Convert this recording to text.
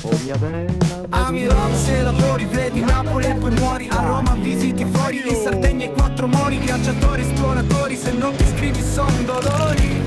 Oh mia bella. Ami Roma se lavori, vedi Napoli e poi muori. A Roma visiti fuori, in Sardegna i quattro mori. Viaggiatori, esploratori, se non ti iscrivi son dolori.